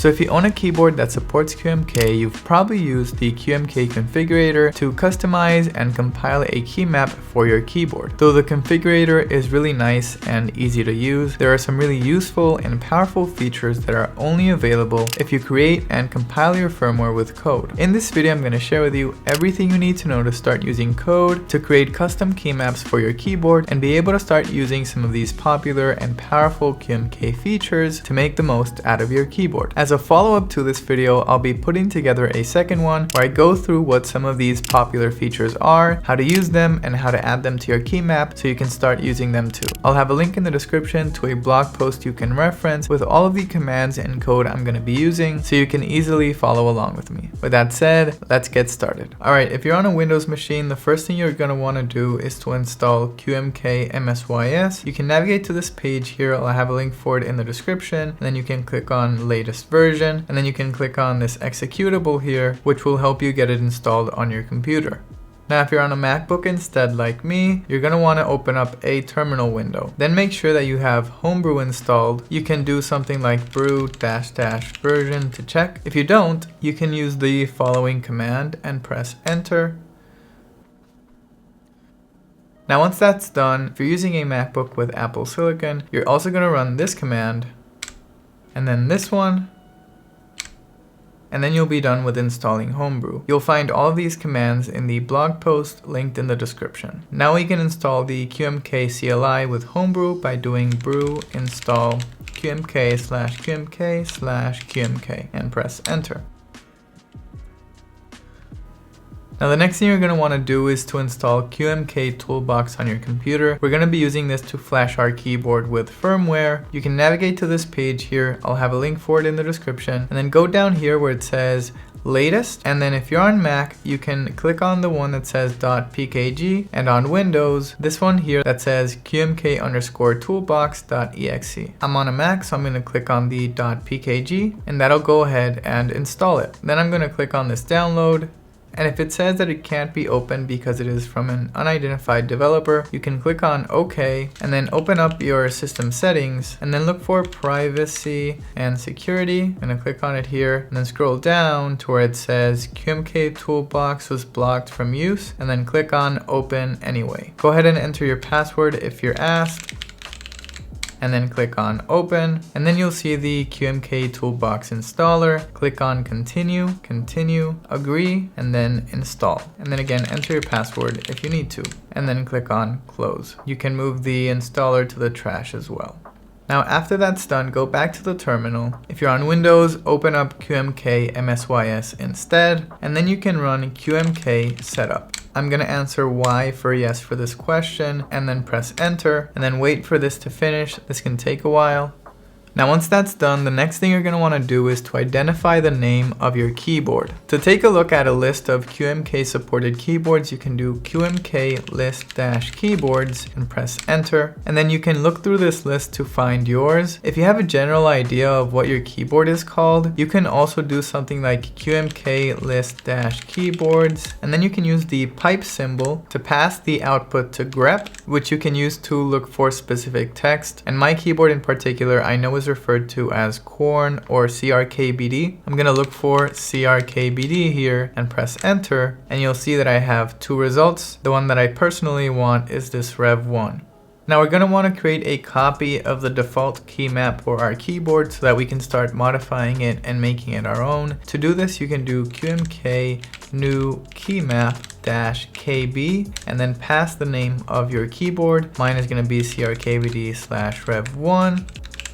So if you own a keyboard that supports QMK, you've probably used the QMK Configurator to customize and compile a key map for your keyboard. Though the configurator is really nice and easy to use, there are some really useful and powerful features that are only available if you create and compile your firmware with code. In this video, I'm going to share with you everything you need to know to start using code to create custom key maps for your keyboard and be able to start using some of these popular and powerful QMK features to make the most out of your keyboard. As a follow-up to this video, I'll be putting together a second one where I go through what some of these popular features are, how to use them, and how to add them to your key map so you can start using them too. I'll have a link in the description to a blog post you can reference with all of the commands and code I'm going to be using so you can easily follow along with me. With that said, let's get started. Alright, if you're on a Windows machine, the first thing you're going to want to do is to install QMK MSYS. You can navigate to this page here. I'll have a link for it in the description, and then you can click on latest version, and then you can click on this executable here, which will help you get it installed on your computer. Now, if you're on a MacBook instead like me, you're going to want to open up a terminal window. Then make sure that you have Homebrew installed. You can do something like brew -- version to check. If you don't, you can use the following command and press enter. Now, once that's done, if you're using a MacBook with Apple Silicon, you're also going to run this command and then this one, and then you'll be done with installing Homebrew. You'll find all of these commands in the blog post linked in the description. Now we can install the QMK CLI with Homebrew by doing brew install qmk/qmk/qmk and press enter. Now the next thing you're going to want to do is to install QMK Toolbox on your computer. We're going to be using this to flash our keyboard with firmware. You can navigate to this page here. I'll have a link for it in the description. And then go down here where it says latest. And then if you're on Mac, you can click on the one that says .pkg. And on Windows, this one here that says QMK_Toolbox.exe. I'm on a Mac, so I'm going to click on the .pkg, and that'll go ahead and install it. Then I'm going to click on this download. And if it says that it can't be opened because it is from an unidentified developer, you can click on OK and then open up your system settings and then look for privacy and security. I'm going to click on it here and then scroll down to where it says QMK Toolbox was blocked from use, and then click on open anyway. Go ahead and enter your password if you're asked, and then click on open, and then you'll see the QMK Toolbox installer. Click on continue, agree, and then install. And then again, enter your password if you need to, and then click on close. You can move the installer to the trash as well. Now after that's done, go back to the terminal. If you're on Windows, open up QMK MSYS instead, and then you can run QMK setup. I'm going to answer Y for yes for this question, and then press enter, and then wait for this to finish. This can take a while. Now once that's done, the next thing you're going to want to do is to identify the name of your keyboard. To take a look at a list of QMK supported keyboards, you can do QMK list-keyboards and press enter, and then you can look through this list to find yours. If you have a general idea of what your keyboard is called, you can also do something like QMK list-keyboards, and then you can use the pipe symbol to pass the output to grep, which you can use to look for specific text. And my keyboard in particular, I know is referred to as Corne or CRKBD. I'm going to look for CRKBD here and press enter, and you'll see that I have two results. The one that I personally want is this Rev1. Now we're going to want to create a copy of the default key map for our keyboard so that we can start modifying it and making it our own. To do this, you can do QMK new keymap -kb and then pass the name of your keyboard. Mine is going to be CRKBD/Rev1.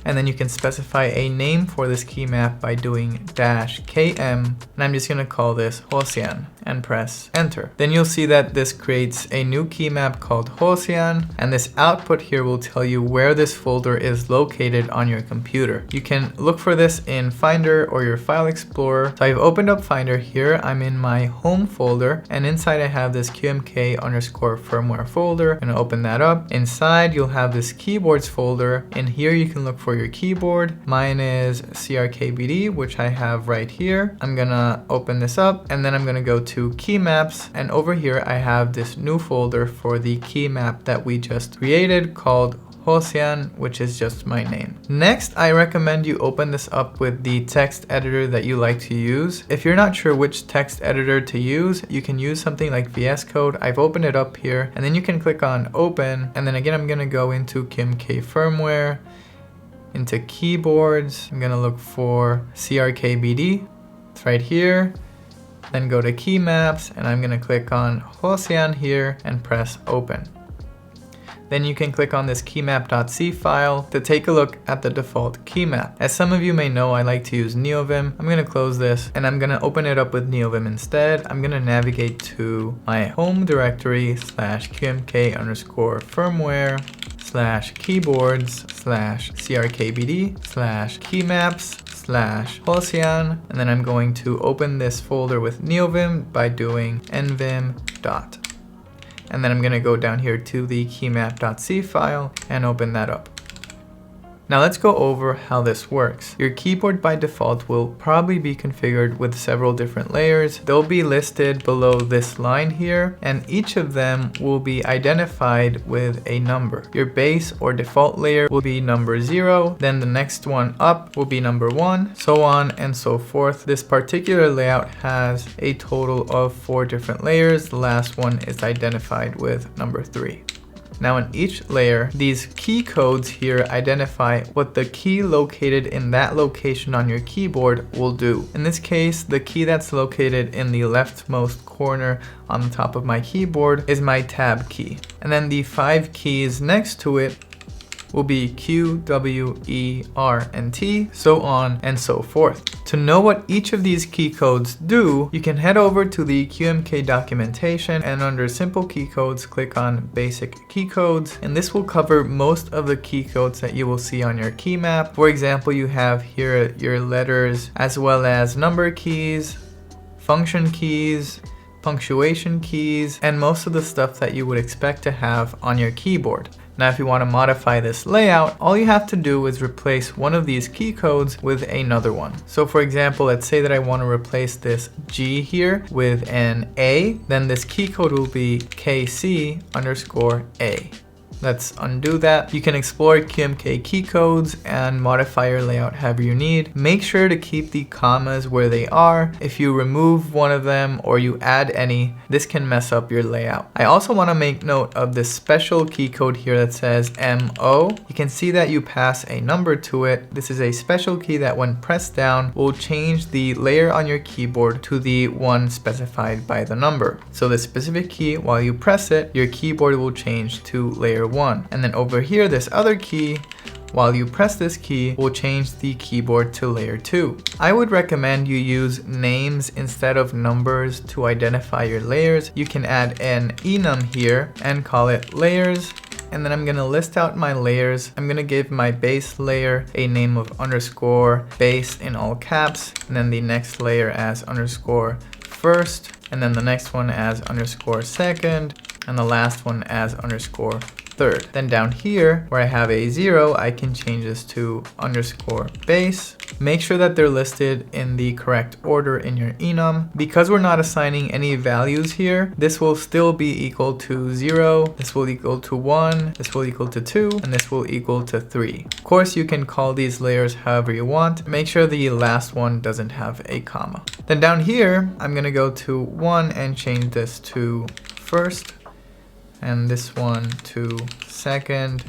And then you can specify a name for this key map by doing -km, and I'm just going to call this Hosian and press enter. Then you'll see that this creates a new key map called Hosian, and this output here will tell you where this folder is located on your computer. You can look for this in Finder or your File Explorer. So I've opened up Finder here. I'm in my home folder, and inside I have this QMK_firmware folder. I'm going to open that up. Inside you'll have this keyboards folder, and here you can look for your keyboard. Mine is CRKBD, which I have right here. I'm gonna open this up, and then I'm gonna go to keymaps, and over here I have this new folder for the key map that we just created called Hosian, which is just my name. Next, I recommend you open this up with the text editor that you like to use. If you're not sure which text editor to use, you can use something like VS Code. I've opened it up here, and then you can click on open, and then again I'm gonna go into QMK firmware, into keyboards. I'm gonna look for CRKBD. It's right here. Then go to keymaps, and I'm gonna click on Hosian here and press open. Then you can click on this keymap.c file to take a look at the default keymap. As some of you may know, I like to use NeoVim. I'm gonna close this and I'm gonna open it up with NeoVim instead. I'm gonna navigate to my home directory /qmk_firmware/keyboards/crkbd/keymaps/Hosian, and then I'm going to open this folder with NeoVim by doing nvim dot. And then I'm gonna go down here to the keymap.c file and open that up. Now let's go over how this works. Your keyboard by default will probably be configured with several different layers. They'll be listed below this line here, and each of them will be identified with a number. Your base or default layer will be number 0, then the next one up will be number 1, so on and so forth. This particular layout has a total of 4 different layers. The last one is identified with number 3. Now in each layer, these key codes here identify what the key located in that location on your keyboard will do. In this case, the key that's located in the leftmost corner on the top of my keyboard is my tab key. And then the 5 keys next to it will be Q, W, E, R, and T, so on and so forth. To know what each of these key codes do, you can head over to the QMK documentation and under simple key codes, click on basic key codes, and this will cover most of the key codes that you will see on your key map. For example, you have here your letters as well as number keys, function keys, punctuation keys, and most of the stuff that you would expect to have on your keyboard. Now, if you want to modify this layout, all you have to do is replace one of these key codes with another one. So for example, let's say that I want to replace this G here with an A, then this key code will be KC_A. Let's undo that. You can explore QMK key codes and modify your layout however you need. Make sure to keep the commas where they are. If you remove one of them or you add any, this can mess up your layout. I also want to make note of this special key code here that says MO. You can see that you pass a number to it. This is a special key that when pressed down will change the layer on your keyboard to the one specified by the number. So the specific key, while you press it, your keyboard will change to layer 1. And then over here, this other key, while you press this key, will change the keyboard to layer 2. I would recommend you use names instead of numbers to identify your layers. You can add an enum here and call it layers. And then I'm gonna list out my layers. I'm gonna give my base layer a name of _base in all caps, and then the next layer as _first, and then the next one as _second, and the last one as _third. Then down here where I have a 0, I can change this to _base. Make sure that they're listed in the correct order in your enum. Because we're not assigning any values here, this will still be equal to 0, this will equal to 1, this will equal to 2, and this will equal to 3. Of course, you can call these layers however you want. Make sure the last one doesn't have a comma. Then down here, I'm gonna go to 1 and change this to first, and this one to second,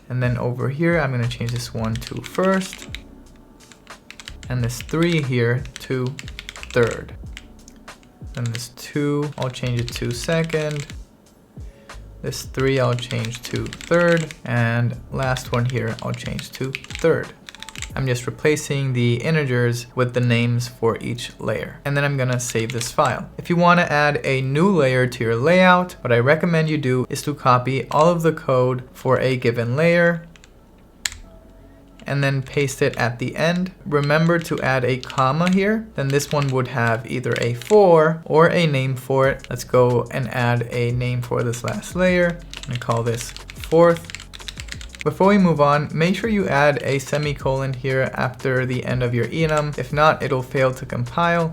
and then over here I'm going to change this one to first, and this 3 here to third, and this 2 I'll change it to second, this 3 I'll change to third, and last one here I'll change to third. I'm just replacing the integers with the names for each layer. And then I'm gonna save this file. If you wanna add a new layer to your layout, what I recommend you do is to copy all of the code for a given layer and then paste it at the end. Remember to add a comma here. Then this one would have either a for or a name for it. Let's go and add a name for this last layer. I'm gonna call this fourth. Before we move on, make sure you add a semicolon here after the end of your enum. If not, it'll fail to compile,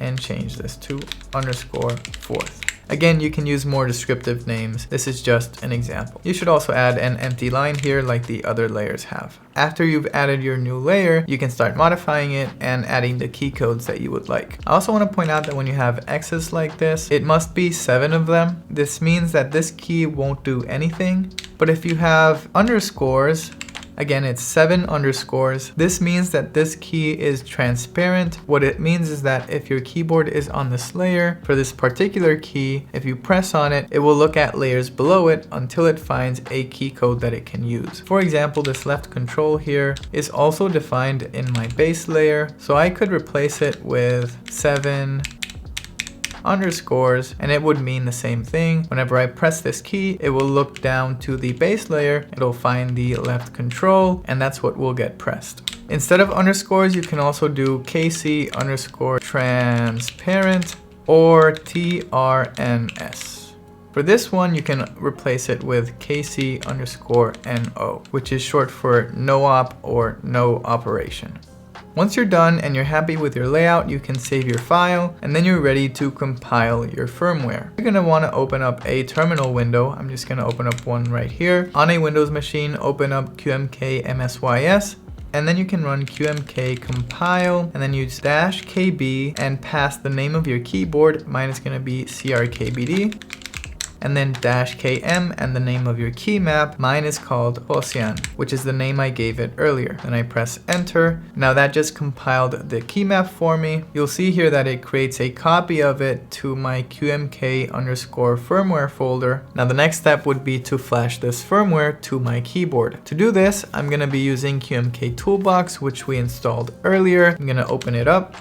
and change this to _fourth. Again, you can use more descriptive names. This is just an example. You should also add an empty line here like the other layers have. After you've added your new layer, you can start modifying it and adding the key codes that you would like. I also want to point out that when you have X's like this, it must be 7 of them. This means that this key won't do anything. But if you have underscores, again, it's 7 underscores. This means that this key is transparent. What it means is that if your keyboard is on this layer for this particular key, if you press on it, it will look at layers below it until it finds a key code that it can use. For example, this left control here is also defined in my base layer. So I could replace it with 7 underscores and it would mean the same thing. Whenever I press this key, it will look down to the base layer, it'll find the left control, and that's what will get pressed. Instead of underscores, you can also do KC underscore transparent or TRNS. For this one, you can replace it with KC underscore NO, which is short for no op or no operation. Once you're done and you're happy with your layout, you can save your file and then you're ready to compile your firmware. You're going to want to open up a terminal window. I'm just going to open up one right here. On a Windows machine, open up QMK MSYS and then you can run QMK compile and then use -KB and pass the name of your keyboard. Mine is going to be CRKBD. And then -KM and the name of your key map. Mine is called Ocean, which is the name I gave it earlier. Then I press enter. Now that just compiled the key map for me. You'll see here that it creates a copy of it to my QMK underscore firmware folder. Now the next step would be to flash this firmware to my keyboard. To do this, I'm going to be using QMK Toolbox, which we installed earlier. I'm going to open it up.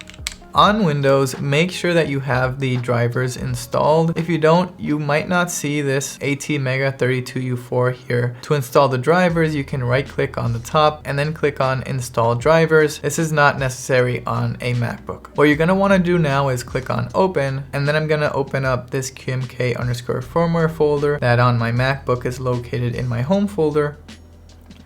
On Windows, make sure that you have the drivers installed. If you don't, you might not see this ATmega32U4 here. To install the drivers, you can right click on the top and then click on install drivers. This is not necessary on a MacBook. What you're going to want to do now is click on open, and then I'm going to open up this QMK underscore firmware folder that on my MacBook is located in my home folder.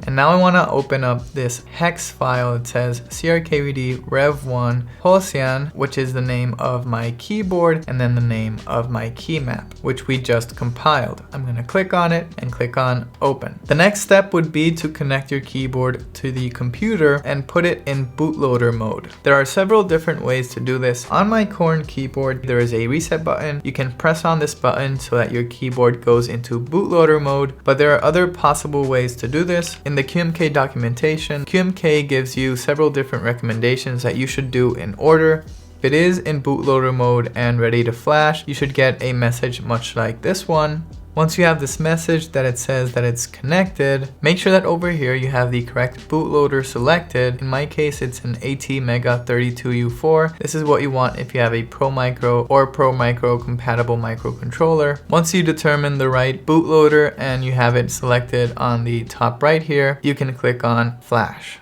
And now I want to open up this hex file. It says CRKBD rev1 Ocean, which is the name of my keyboard and then the name of my key map, which we just compiled. I'm going to click on it and click on open. The next step would be to connect your keyboard to the computer and put it in bootloader mode. There are several different ways to do this. On my Corne keyboard, there is a reset button. You can press on this button so that your keyboard goes into bootloader mode, but there are other possible ways to do this. In the QMK documentation, QMK gives you several different recommendations that you should do in order. If it is in bootloader mode and ready to flash, you should get a message much like this one. Once you have this message that it says that it's connected, make sure that over here you have the correct bootloader selected. In my case, it's an ATmega32U4. This is what you want if you have a Pro Micro or Pro Micro compatible microcontroller. Once you determine the right bootloader and you have it selected on the top right here, you can click on Flash.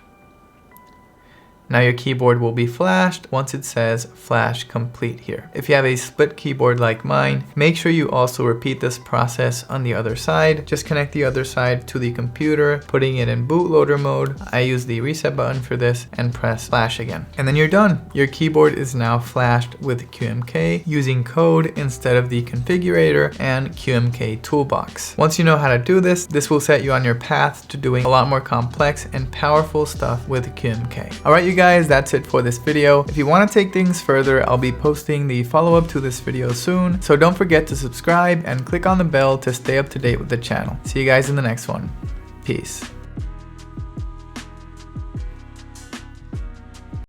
Now your keyboard will be flashed once it says flash complete here. If you have a split keyboard like mine, make sure you also repeat this process on the other side. Just connect the other side to the computer, putting it in bootloader mode. I use the reset button for this and press flash again. And then you're done. Your keyboard is now flashed with QMK using code instead of the configurator and QMK Toolbox. Once you know how to do this, this will set you on your path to doing a lot more complex and powerful stuff with QMK. Alright, you guys, that's it for this video. If you want to take things further, I'll be posting the follow-up to this video soon, so don't forget to subscribe and click on the bell to stay up to date with the channel. See you guys in the next one. Peace.